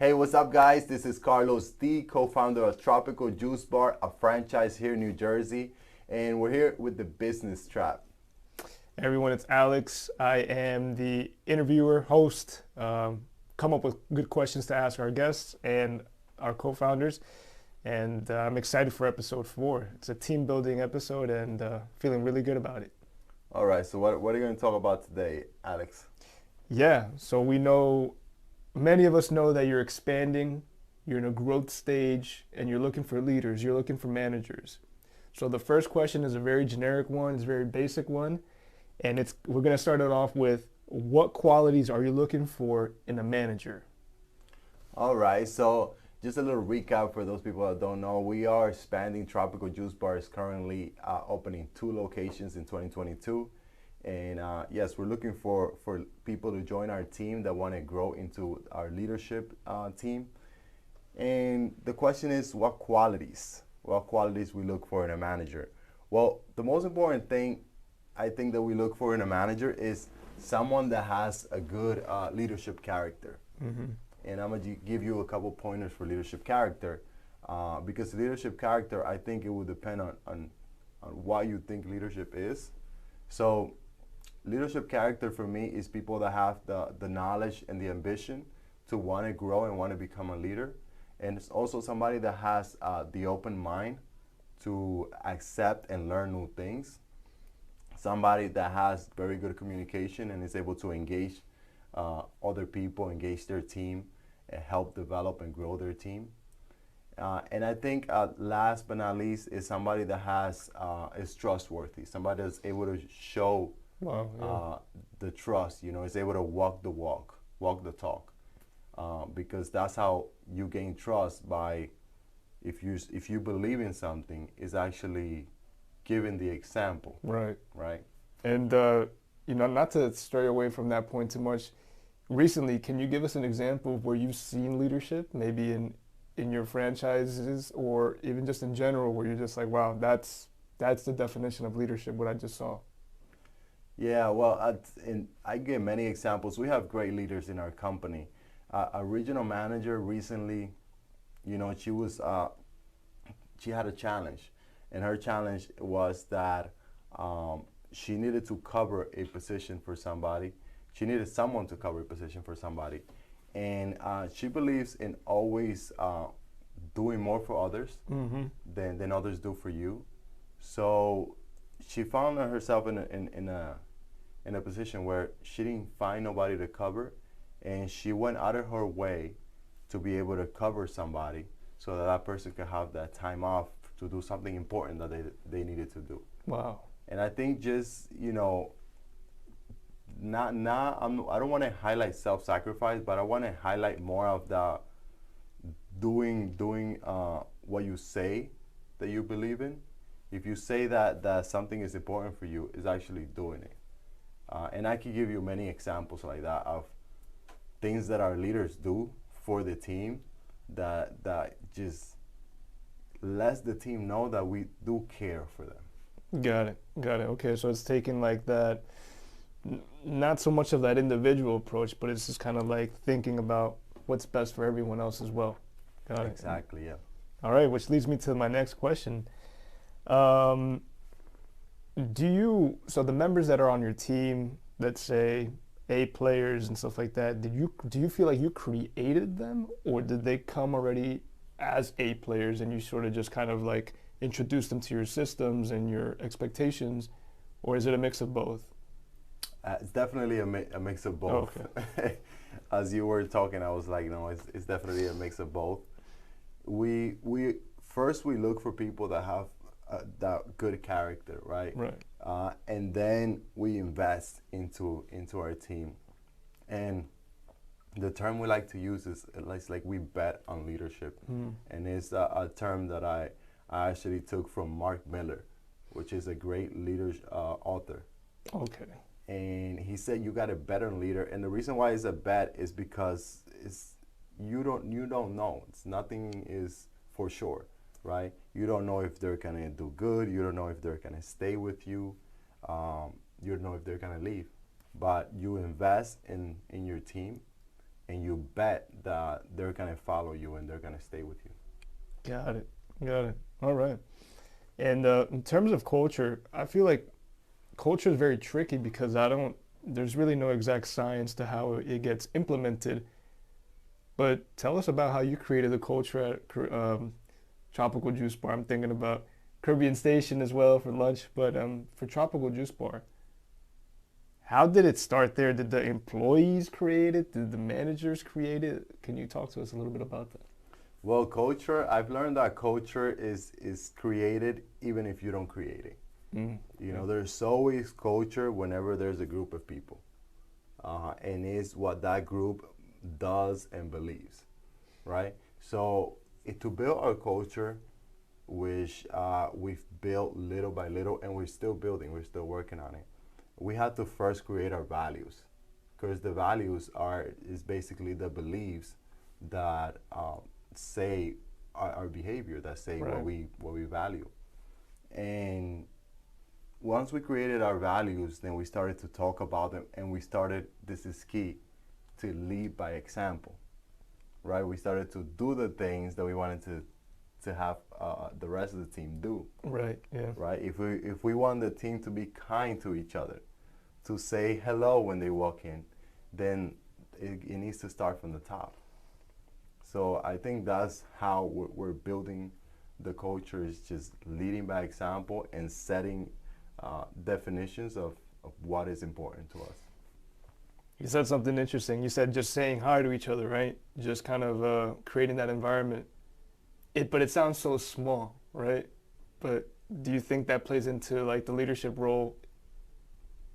Hey, what's up, guys? This is Carlos, the co-founder of Tropical Juice Bar, a franchise here in New Jersey, and we're here with the Business Trap. Hey everyone, it's Alex. I am the interviewer, host. Come up with good questions to ask our guests and our co-founders, and I'm excited for episode 4. It's a team building episode, and feeling really good about it. All right, so what are you going to talk about today, Alex? Yeah, so we know, many of us know that you're expanding, you're in a growth stage, and you're looking for leaders, you're looking for managers. So the first question is a very generic one, it's a very basic one, and we're going to start it off with, what qualities are you looking for in a manager? All right, so just a little recap for those people that don't know. We are expanding Tropical Juice Bar is currently opening 2 locations in 2022. And yes, we're looking for people to join our team that want to grow into our leadership team. And the question is, what qualities we look for in a manager? Well, the most important thing I think that we look for in a manager is someone that has a good leadership character. Mm-hmm. And I'm going to give you a couple pointers for leadership character. Because leadership character, I think it will depend on what you think leadership is. So leadership character for me is people that have the knowledge and the ambition to want to grow and want to become a leader. And it's also somebody that has the open mind to accept and learn new things. Somebody that has very good communication and is able to engage other people, engage their team, and help develop and grow their team. And I think last but not least is somebody that is trustworthy, somebody that's able to show the trust, is able to walk the walk the talk, because that's how you gain trust, by if you believe in something, is actually giving the example. Right. And not to stray away from that point too much, recently, can you give us an example of where you've seen leadership, maybe in your franchises or even just in general, where you're just like, wow, that's the definition of leadership, what I just saw? Yeah, well, I give many examples. We have great leaders in our company. A regional manager recently, she had a challenge, and her challenge was that she needed to cover a position for somebody. She needed someone to cover a position for somebody. And she believes in always doing more for others than others do for you. So she found herself in a position where she didn't find nobody to cover, and she went out of her way to be able to cover somebody so that person could have that time off to do something important that they needed to do. Wow. And I think just, I don't want to highlight self-sacrifice, but I want to highlight more of the doing what you say that you believe in. If you say that something is important for you, is actually doing it. And I can give you many examples like that of things that our leaders do for the team that just lets the team know that we do care for them. Got it. Okay, so it's taking like that, not so much of that individual approach, but it's just kind of like thinking about what's best for everyone else as well. Got it. Exactly, yeah. All right, which leads me to my next question. So the members that are on your team, let's say A players and stuff like that, do you feel like you created them, or did they come already as A players and you sort of just kind of like introduce them to your systems and your expectations, or is it a mix of both? It's definitely a mix of both. Okay. As you were talking, I was like, no, it's definitely a mix of both. We look for people that have that good character, right? Right. And then we invest into our team. And the term we like to use is like we bet on leadership. And it's a term that I actually took from Mark Miller, which is a great author. Okay. And he said you got to bet on leader, and the reason why it's a bet is because you don't know. Nothing is for sure, right? You don't know if they're gonna do good. You don't know if they're gonna stay with you. You don't know if they're gonna leave. But you invest in your team, and you bet that they're gonna follow you and they're gonna stay with you. Got it. Got it. All right. And in terms of culture, I feel like culture is very tricky because there's really no exact science to how it gets implemented. But tell us about how you created the culture at Tropical Juice Bar. I'm thinking about Caribbean Station as well for lunch, but for Tropical Juice Bar, how did it start there? Did the employees create it? Did the managers create it? Can you talk to us a little bit about that? Well, culture, I've learned that culture is created even if you don't create it. You know, there's always culture whenever there's a group of people. And it's what that group does and believes, right? So to build our culture, which we've built little by little, and we're still building, we're still working on it, we had to first create our values, because the values is basically the beliefs that say our behavior, that say Right. what we value. And once we created our values, then we started to talk about them, and we started, this is key, to lead by example, right? We started to do the things that we wanted to have the rest of the team do, Right. Yeah. right? If we want the team to be kind to each other, to say hello when they walk in, then it needs to start from the top. So I think that's how we're building the culture, is just leading by example and setting definitions of what is important to us. You said something interesting. You said just saying hi to each other, right? Just kind of creating that environment. But it sounds so small, right? But do you think that plays into like the leadership role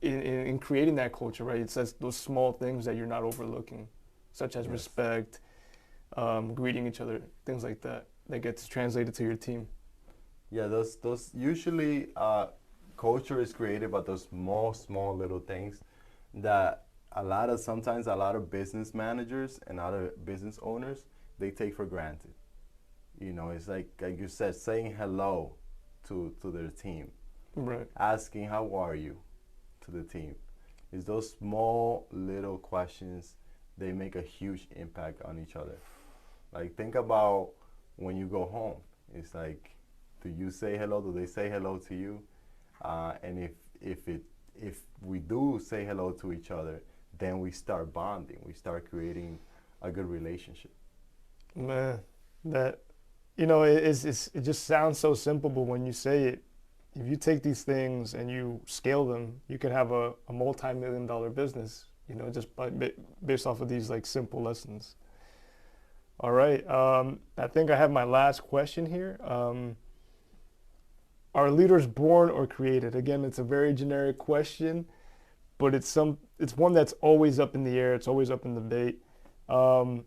in creating that culture, right? It says those small things that you're not overlooking, such as Yes. respect, greeting each other, things like that, that gets translated to your team. Yeah, those usually culture is created by those small little things that sometimes a lot of business managers and other business owners, they take for granted. You know, it's like you said, saying hello to their team, Right. asking how are you to the team. It's those small little questions, they make a huge impact on each other. Like, think about when you go home. It's like, do you say hello? Do they say hello to you? And if we do say hello to each other, then we start bonding. We start creating a good relationship. Man, that, it just sounds so simple, but when you say it, if you take these things and you scale them, you could have a multi-million-dollar business, just based off of these like simple lessons. All right. I think I have my last question here. Are leaders born or created? Again, it's a very generic question, but it's one that's always up in the air. It's always up in debate. But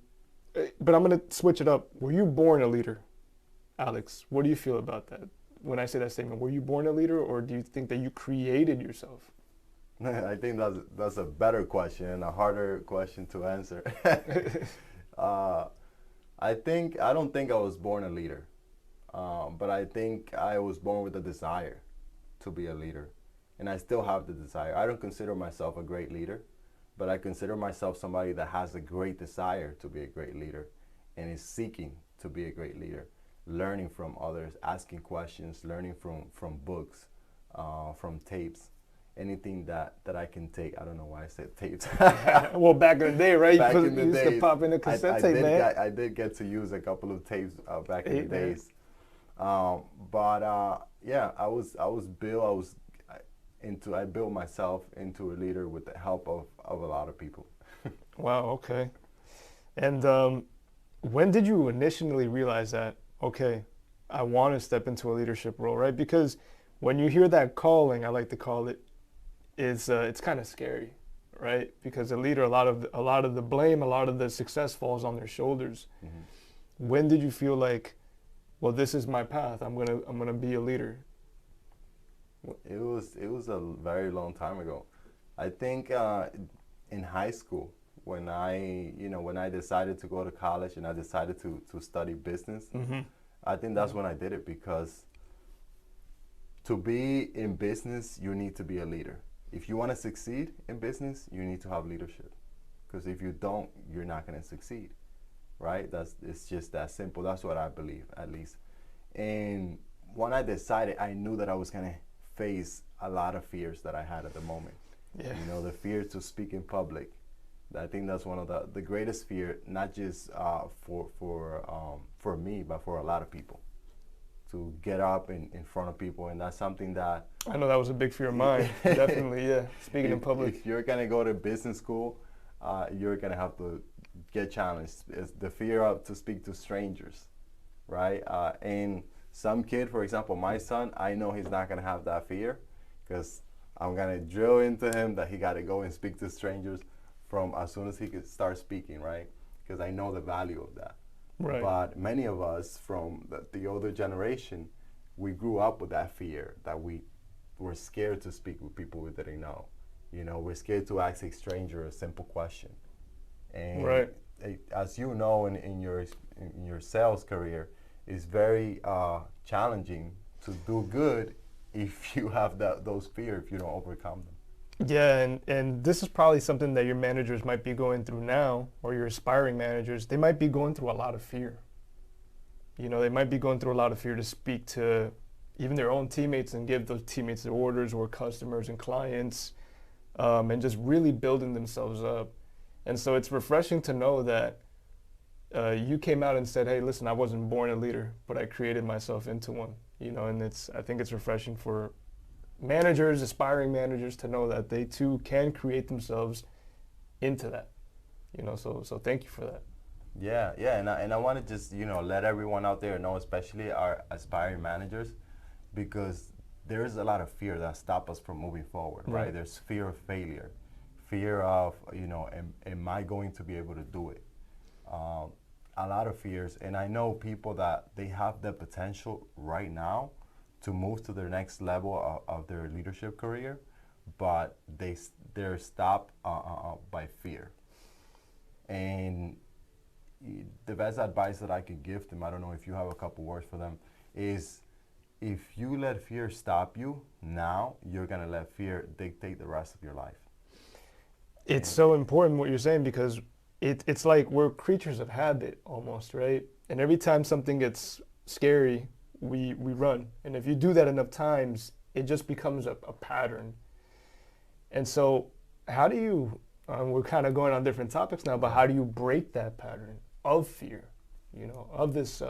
I'm going to switch it up. Were you born a leader, Alex? What do you feel about that? When I say that statement, were you born a leader, or do you think that you created yourself? I think that's a better question and a harder question to answer. I don't think I was born a leader, but I think I was born with a desire to be a leader, and I still have the desire. I don't consider myself a great leader, but I consider myself somebody that has a great desire to be a great leader and is seeking to be a great leader, learning from others, asking questions, learning from books, from tapes, anything that I can take. I don't know why I said tapes. Well, back in the day, right? Back in You the used days, to pop in a cassette tape, man. I did get to use a couple of tapes back in the man. days. Yeah, I was built. I built myself into a leader with the help of a lot of people. Wow, okay. And when did you initially realize that, okay, I want to step into a leadership role, right? Because when you hear that calling, I like to call it, it's kind of scary, right? Because a leader, a lot of the blame, a lot of the success falls on their shoulders. Mm-hmm. When did you feel like, well, this is my path. I'm gonna be a leader? It was a very long time ago. I think in high school, when I decided to go to college and I decided to study business, mm-hmm. I think that's when I did it, because to be in business, you need to be a leader. If you want to succeed in business, you need to have leadership, because if you don't, you're not going to succeed, right? It's just that simple. That's what I believe, at least. And when I decided, I knew that I was going to face a lot of fears that I had at the moment. Yeah. You know, the fear to speak in public. I think that's one of the greatest fear, not just for me, but for a lot of people, to get up in front of people. And that's something that I know that was a big fear of mine. Definitely, yeah. Speaking in public. If you're gonna go to business school, you're gonna have to get challenged. It's the fear of to speak to strangers, right? And some kid, for example, my son, I know he's not gonna have that fear, because I'm gonna drill into him that he gotta go and speak to strangers from as soon as he could start speaking, right? Because I know the value of that. Right. But many of us from the older generation, we grew up with that fear, that we were scared to speak with people we didn't know. You know, we're scared to ask a stranger a simple question. And right. As you know, in your sales career, it's very challenging to do good if you have those fears, if you don't overcome them. Yeah, and this is probably something that your managers might be going through now, or your aspiring managers. They might be going through a lot of fear. You know, they might be going through a lot of fear to speak to even their own teammates and give those teammates their orders, or customers and clients, and just really building themselves up. And so it's refreshing to know that you came out and said, hey, listen, I wasn't born a leader, but I created myself into one. You know, and I think it's refreshing for managers, aspiring managers, to know that they too can create themselves into that. You know, so thank you for that. Yeah, and I want to just, you know, let everyone out there know, especially our aspiring managers, because there's a lot of fear that stop us from moving forward, right? There's fear of failure, fear of, you know, am I going to be able to do it? A lot of fears, and I know people that they have the potential right now to move to their next level of their leadership career, but they're stopped by fear. And the best advice that I could give them, I don't know if you have a couple words for them, is if you let fear stop you now, you're gonna let fear dictate the rest of your life. It's so important what you're saying, because it's like we're creatures of habit almost, right? And every time something gets scary, we run. And if you do that enough times, it just becomes a pattern. And so how do you, we're kind of going on different topics now, but how do you break that pattern of fear, you know, of this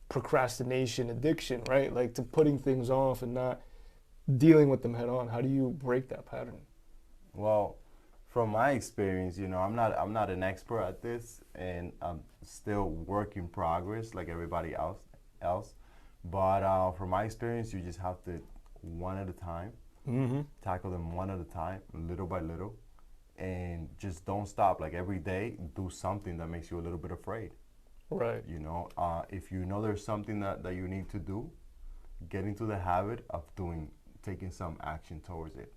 procrastination addiction, right? Like to putting things off and not dealing with them head on. How do you break that pattern? Well, from my experience, you know, I'm not an expert at this, and I'm still work in progress like everybody else. But from my experience, you just have to, one at a time, tackle them one at a time, little by little, and just don't stop. Like every day, do something that makes you a little bit afraid. Right. You know, if you know there's something that you need to do, get into the habit of taking some action towards it.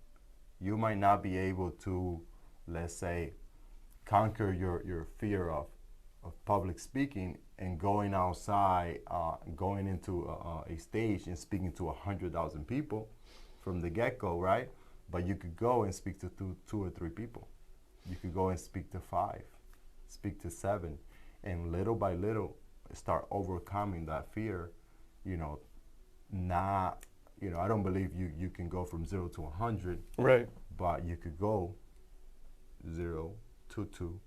You might not be able to, let's say, conquer your fear of public speaking and going outside, going into a stage and speaking to 100,000 people from the get-go, right? But you could go and speak to two or three people. You could go and speak to 5, speak to 7, and little by little start overcoming that fear. You know, I don't believe you can go from 0 to 100, right? But you could go 0 to 2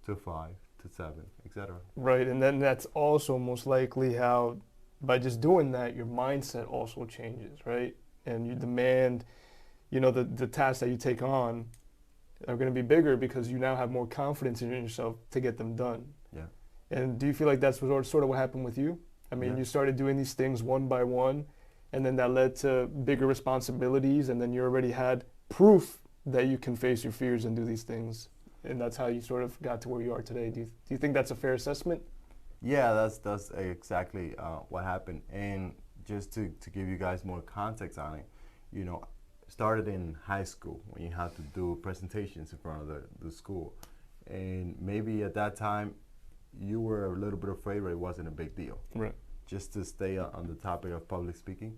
to 5 to 7, etc. Right, and then that's also most likely how, by just doing that, your mindset also changes, right? And you demand, you know, the tasks that you take on are going to be bigger because you now have more confidence in yourself to get them done. Yeah. And do you feel like that's sort of what happened with you? I mean, you started doing these things one by one, and then that led to bigger responsibilities, and then you already had proof that you can face your fears and do these things. And that's how you sort of got to where you are today. Do you think that's a fair assessment? Yeah, that's exactly what happened. And just to give you guys more context on it, you know, started in high school when you had to do presentations in front of the school. And maybe at that time, you were a little bit afraid, but it wasn't a big deal. Right. Just to stay on the topic of public speaking,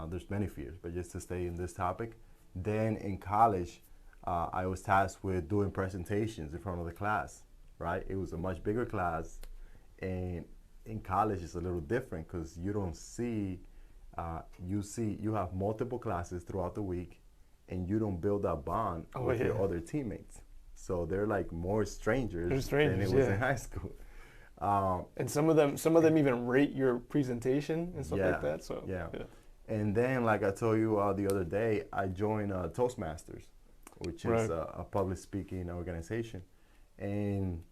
there's many fears, but just to stay in this topic. Then in college, I was tasked with doing presentations in front of the class, right? It was a much bigger class, and in college it's a little different because you don't see, you have multiple classes throughout the week, and you don't build that bond with your other teammates. So they're like more strangers, than it was in high school. And some of them even rate your presentation and stuff like that. So yeah. And then, like I told you the other day, I joined Toastmasters, which is a public speaking organization, and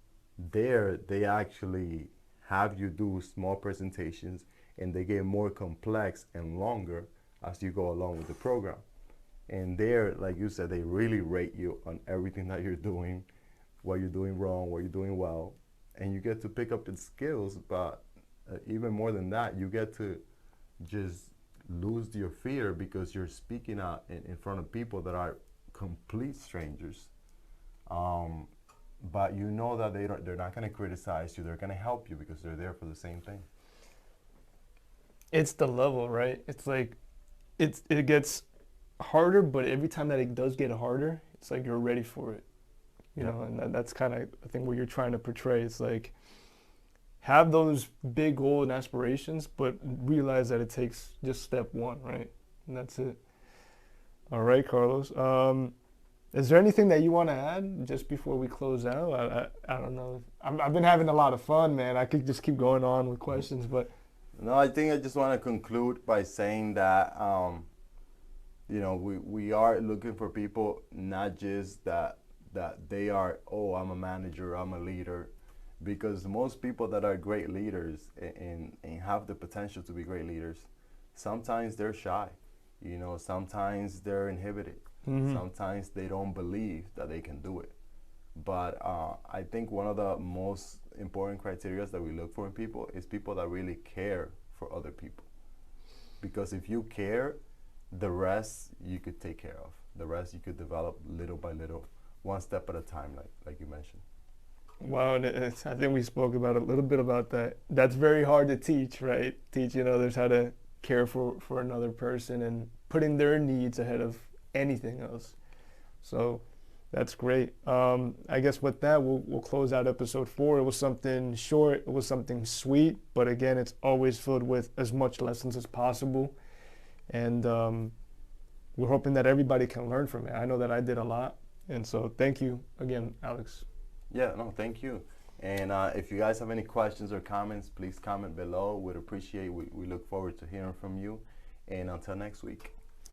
there they actually have you do small presentations, and they get more complex and longer as you go along with the program. And there, like you said, they really rate you on everything that you're doing, what you're doing wrong, what you're doing well, and you get to pick up the skills. But even more than that, you get to just lose your fear because you're speaking out in front of people that are complete strangers. But you know that they're not going to criticize you. They're going to help you because they're there for the same thing. It's the level, right? It's like it gets harder, but every time that it does get harder, it's like you're ready for it. You know, and that's kind of, I think, what you're trying to portray. It's like, have those big goals and aspirations, but realize that it takes just step one, right? And that's it. All right, Carlos. Is there anything that you want to add just before we close out? I don't know. I've been having a lot of fun, man. I could just keep going on with questions, but. No, I think I just want to conclude by saying that, you know, we are looking for people, not just that they are, oh, I'm a manager, I'm a leader, because most people that are great leaders and have the potential to be great leaders, sometimes they're shy, you know, sometimes they're inhibited, sometimes they don't believe that they can do it. But I think one of the most important criteria that we look for in people is people that really care for other people. Because if you care, the rest you could take care of. The rest you could develop little by little, one step at a time, like you mentioned. Wow, and I think we spoke about a little bit about that. That's very hard to teach, right? Teaching others how to care for another person and putting their needs ahead of anything else. So that's great. I guess with that, we'll close out episode 4. It was something short. It was something sweet. But again, it's always filled with as much lessons as possible. And we're hoping that everybody can learn from it. I know that I did a lot. And so thank you again, Alex. Yeah, no, thank you. And if you guys have any questions or comments, please comment below. We'd appreciate it. We look forward to hearing from you. And until next week.